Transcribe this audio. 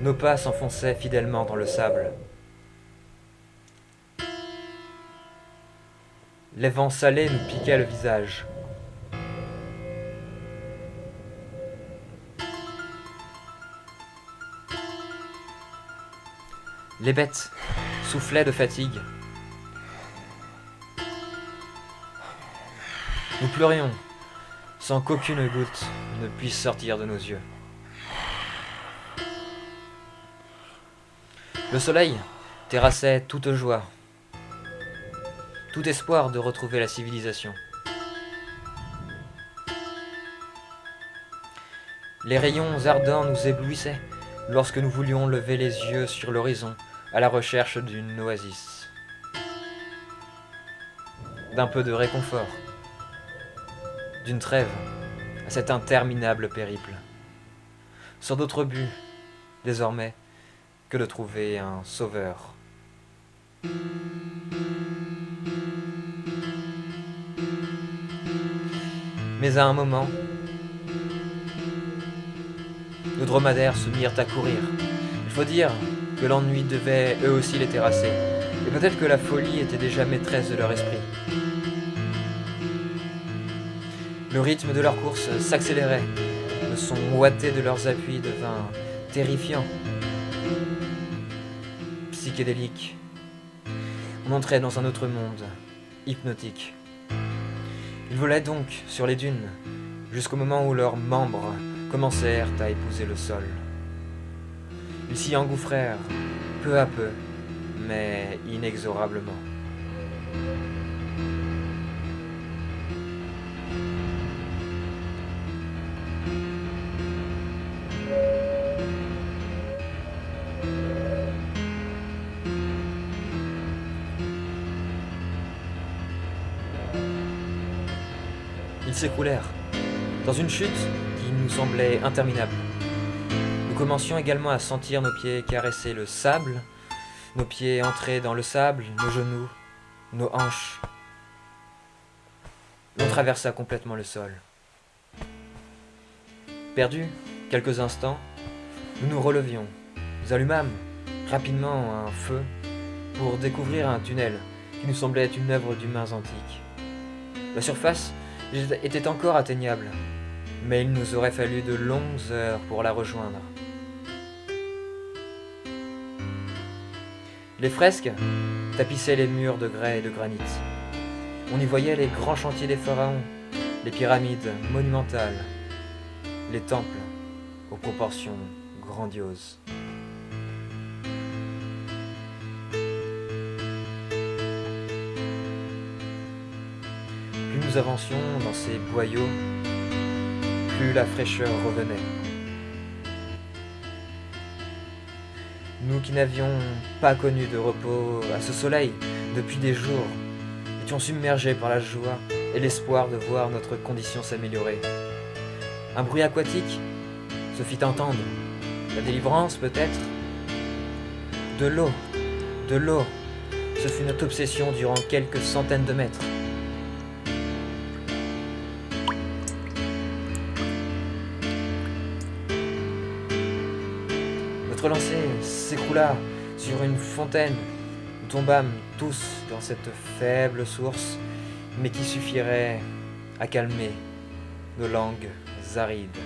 Nos pas s'enfonçaient fidèlement dans le sable. Les vents salés nous piquaient le visage. Les bêtes soufflaient de fatigue. Nous pleurions, sans qu'aucune goutte ne puisse sortir de nos yeux. Le soleil terrassait toute joie, tout espoir de retrouver la civilisation. Les rayons ardents nous éblouissaient lorsque nous voulions lever les yeux sur l'horizon à la recherche d'une oasis, d'un peu de réconfort, d'une trêve à cet interminable périple, sans d'autre but, désormais, que de trouver un sauveur. Mais à un moment, nos dromadaires se mirent à courir. Il faut dire que l'ennui devait eux aussi les terrasser, et peut-être que la folie était déjà maîtresse de leur esprit. Le rythme de leur course s'accélérait, le son ouaté de leurs appuis devint terrifiant, psychédélique. On entrait dans un autre monde, hypnotique. Ils volaient donc sur les dunes, jusqu'au moment où leurs membres commencèrent à épouser le sol. Ils s'y engouffrèrent, peu à peu, mais inexorablement. Ils s'écroulèrent, dans une chute qui nous semblait interminable. Nous commencions également à sentir nos pieds caresser le sable, nos pieds entrer dans le sable, nos genoux, nos hanches. On traversa complètement le sol. Perdus quelques instants, nous nous relevions. Nous allumâmes rapidement un feu pour découvrir un tunnel qui nous semblait une œuvre d'humains antiques. La surface était encore atteignable, mais il nous aurait fallu de longues heures pour la rejoindre. Les fresques tapissaient les murs de grès et de granit. On y voyait les grands chantiers des pharaons, les pyramides monumentales, les temples aux proportions grandioses. Plus nous avancions dans ces boyaux, plus la fraîcheur revenait. Nous qui n'avions pas connu de repos à ce soleil depuis des jours, étions submergés par la joie et l'espoir de voir notre condition s'améliorer. Un bruit aquatique se fit entendre. La délivrance peut-être. De l'eau, de l'eau. Ce fut notre obsession durant quelques centaines de mètres. Notre lancée s'écroula sur une fontaine. Nous tombâmes tous dans cette faible source, mais qui suffirait à calmer nos langues arides.